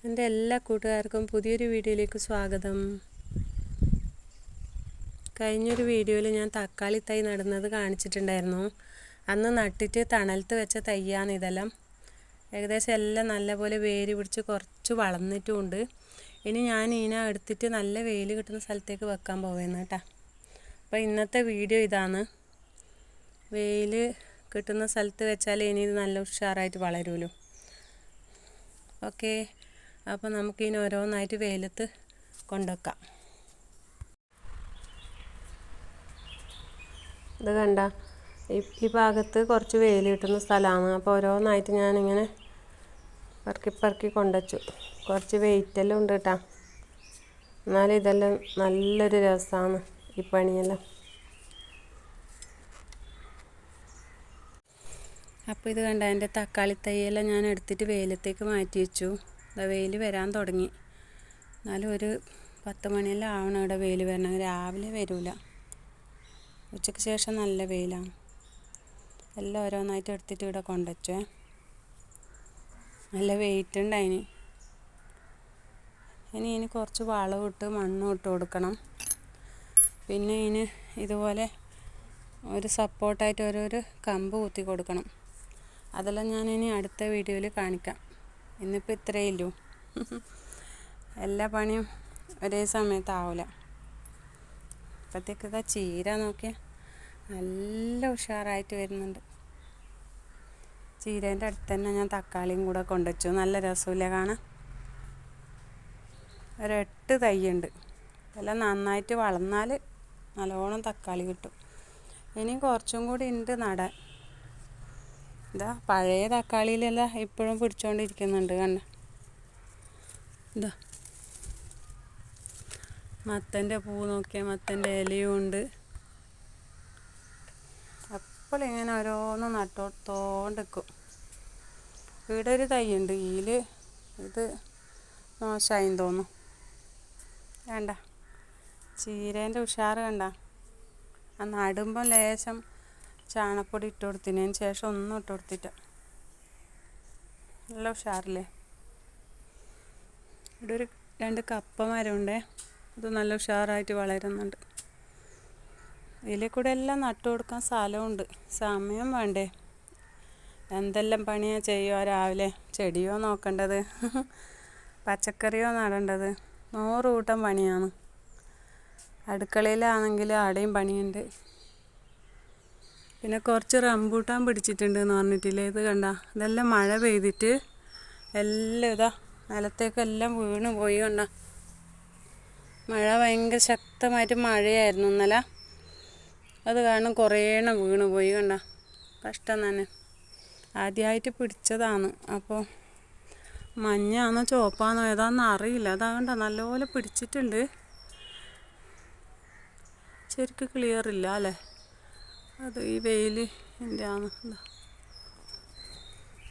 എൻ്റെ എല്ലാ കൂട്ടുകാർക്കും പുതിയൊരു വീഡിയോയിലേക്ക് സ്വാഗതം. കഴിഞ്ഞൊരു വീഡിയോയിൽ ഞാൻ തക്കാളി തൈ നടുന്നത് കാണിച്ചിട്ടുണ്ടായിരുന്നു. അന്ന് നട്ടിട്ട് തണലത്ത് വെച്ച തൈയാണ് ഇതെല്ലാം. ഏകദേശം എല്ലാം നല്ലപോലെ വേര് പിടിച്ച് കുറച്ച് വളർന്നിട്ടുമുണ്ട്. ഇനി ഞാൻ ഇതിനെ എടുത്തിട്ട് നല്ല വെയിൽ കിട്ടുന്ന സ്ഥലത്തേക്ക് വെക്കാൻ പോവുകയാണ് കേട്ടോ. അപ്പോൾ ഇന്നത്തെ വീഡിയോ ഇതാണ്. വെയിൽ കിട്ടുന്ന സ്ഥലത്ത് വെച്ചാൽ ഇനി ഇത് നല്ല ഉഷാറായിട്ട് വളരുമല്ലോ. ഓക്കെ, അപ്പോൾ നമുക്കിനി ഓരോന്നായിട്ട് വെയിലത്ത് കൊണ്ടുവെക്കാം. ഇത് കണ്ട, ഈ ഭാഗത്ത് കുറച്ച് വെയിൽ കിട്ടുന്ന സ്ഥലമാണ്. അപ്പോൾ ഓരോന്നായിട്ട് ഞാനിങ്ങനെ പെറുക്കി കൊണ്ടുവച്ചു. കുറച്ച് വെയിറ്റെല്ലാം ഉണ്ട് കേട്ടോ. എന്നാലും ഇതെല്ലാം നല്ലൊരു രസമാണ് ഈ പണിയെല്ലാം. അപ്പോൾ ഇത് കണ്ട, എൻ്റെ തക്കാളി തൈയെല്ലാം ഞാൻ എടുത്തിട്ട് വെയിലത്തേക്ക് മാറ്റി വെച്ചു. വെയിൽ വരാൻ തുടങ്ങി. എന്നാലും ഒരു 10 മണിയെല്ലാം ആവണം ഇവിടെ വെയിൽ വരണം. രാവിലെ വരില്ല, ഉച്ചയ്ക്ക് ശേഷം നല്ല വെയിലാണ്. എല്ലാം ഓരോന്നായിട്ട് എടുത്തിട്ട് ഇവിടെ കൊണ്ടുവച്ചേ. നല്ല വെയിറ്റ് ഉണ്ട് അതിന്. ഇനി കുറച്ച് വളം ഇട്ട് മണ്ണും ഇട്ട് കൊടുക്കണം. പിന്നെ ഇതിന് ഇതുപോലെ ഒരു സപ്പോർട്ടായിട്ട് ഓരോരോ കമ്പ് കുത്തി കൊടുക്കണം. അതെല്ലാം ഞാനിനി അടുത്ത വീഡിയോയിൽ കാണിക്കാം. ഇന്നിപ്പോൾ ഇത്രയേ ഉള്ളൂ. എല്ലാ പണിയും ഒരേ സമയത്താവില്ല. അപ്പോഴത്തേക്ക് ചീര നോക്കിയാൽ നല്ല ഉഷാറായിട്ട് വരുന്നുണ്ട്. ചീരേൻ്റെ അടുത്ത് തന്നെ ഞാൻ തക്കാളിയും കൂടെ കൊണ്ടുവച്ചു. നല്ല രസമില്ല കാണാൻ. ഒരു 8 തൈയുണ്ട്. എല്ലാം നന്നായിട്ട് വളർന്നാൽ നല്ലോണം തക്കാളി കിട്ടും. ഇനി കുറച്ചും കൂടി ഉണ്ട് നടാൻ. ഇതാ പഴയ തക്കാളിയിലെല്ലാം ഇപ്പോഴും പിടിച്ചുകൊണ്ടിരിക്കുന്നുണ്ട്. കണ്ട, ഇതാ മത്തൻ്റെ പൂ നോക്കിയാൽ മത്തൻ്റെ ഇലയും ഉണ്ട്. അപ്പോൾ ഇങ്ങനെ ഓരോന്ന് നട്ടോണ്ടിരിക്കും. ഇവിടെ ഒരു തൈയുണ്ട്. ഇത് മോശമായിന്ന് തോന്നുന്നു. വേണ്ട, ചീരേൻ്റെ ഉഷാറ് കണ്ട. ആ നടുമ്പം ലേശം ചാണപ്പൊടി ഇട്ട് കൊടുത്തതിന് ശേഷം ഒന്നും ഇട്ട് കൊടുത്തിട്ട. നല്ല ഉഷാറില്ലേ. ഇവിടെ ഒരു 2 കപ്പ മരമുണ്ടേ. ഇത് നല്ല ഉഷാറായിട്ട് വളരുന്നുണ്ട്. ഇതിൽ കൂടെ എല്ലാം നട്ടു കൊടുക്കാൻ സ്ഥലമുണ്ട്. സമയം വേണ്ടേ. എന്തെല്ലാം പണിയാണ് ചെയ്യുക രാവിലെ. ചെടിയോ നോക്കേണ്ടത്, പച്ചക്കറിയോ നടേണ്ടത്, 100 കൂട്ടം പണിയാണ്. അടുക്കളയിലാണെങ്കിൽ അവിടെയും പണിയുണ്ട്. പിന്നെ കുറച്ച് റംബൂട്ടാൻ പിടിച്ചിട്ടുണ്ട് എന്ന് പറഞ്ഞിട്ടില്ലേ. ഇത് കണ്ട, ഇതെല്ലാം മഴ പെയ്തിട്ട് എല്ലാം ഇതാ നിലത്തേക്കെല്ലാം വീണ് പോയി. കണ്ട, മഴ ഭയങ്കര ശക്തമായിട്ട് മഴയായിരുന്നു ഇന്നലെ. അത് കാരണം കുറേ എണ്ണം വീണ് പോയി. കണ്ട, കഷ്ടം തന്നെ. ആദ്യമായിട്ട് പിടിച്ചതാണ്. അപ്പോൾ മഞ്ഞാണോ ചുവപ്പാണോ ഏതാണെന്ന് അറിയില്ല. അതാ കണ്ട, നല്ലപോലെ പിടിച്ചിട്ടുണ്ട്. ശരിക്കും ക്ലിയർ ഇല്ല അല്ലേ. അത് ഈ വെയിൽ എൻ്റെ ആണ്. എന്താ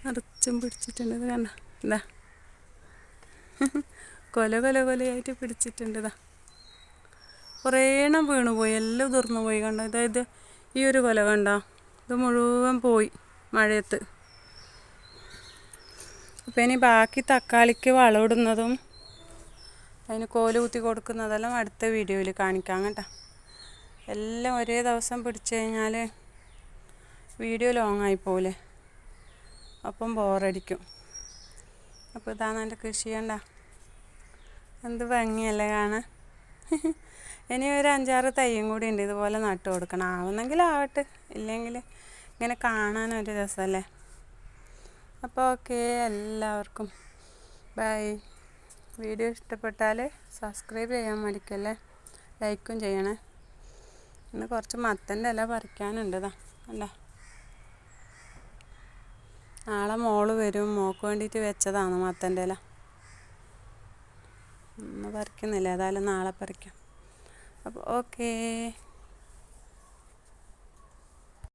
നിറച്ചും പിടിച്ചിട്ടുണ്ട്. ഇത് കണ്ട, എന്താ കൊലയായിട്ട് പിടിച്ചിട്ടുണ്ട്. ഇതാ കുറേ എണ്ണം വീണു പോയി. എല്ലാം ഉതിർന്നു പോയി. കണ്ട, അതായത് ഈ ഒരു കൊല കണ്ട, ഇത് മുഴുവൻ പോയി മഴയത്ത്. അപ്പം ഇനി ബാക്കി തക്കാളിക്ക് വളമിടുന്നതും അതിന് കോല് കുത്തി കൊടുക്കുന്നതെല്ലാം അടുത്ത വീഡിയോയിൽ കാണിക്കാം കേട്ടോ. എല്ലാം ഒരേ ദിവസം പിടിച്ചു കഴിഞ്ഞാൽ വീഡിയോ ലോങ് ആയി പോവില്ലേ. അപ്പം ബോറടിക്കും. അപ്പോൾ ഇതാണ് എൻ്റെ കൃഷി. കണ്ട, എന്ത് ഭംഗിയല്ലേ കാണാൻ. ഇനി ഒരു 5-6 തൈയും കൂടി ഉണ്ട്. ഇതുപോലെ നട്ടു കൊടുക്കണം. ആവുന്നെങ്കിൽ ആവട്ടെ, ഇല്ലെങ്കിൽ ഇങ്ങനെ കാണാനൊരു രസമല്ലേ. അപ്പോൾ ഓക്കെ, എല്ലാവർക്കും ബൈ. വീഡിയോ ഇഷ്ടപ്പെട്ടാൽ സബ്സ്ക്രൈബ് ചെയ്യാൻ മടിക്കല്ലേ, ലൈക്കും ചെയ്യണേ. ഇന്ന് കുറച്ച് മത്തൻ്റെ ഇല പറിക്കാനുണ്ട്. ഇതാ അല്ല, നാളെ മോള് വരും. മോൾക്ക് വേണ്ടിയിട്ട് വെച്ചതാണ് മത്തൻ്റെ ഇല. ഇന്ന് പറിക്കുന്നില്ല, ഏതായാലും നാളെ പറിക്കാം. അപ്പോൾ ഓക്കേ.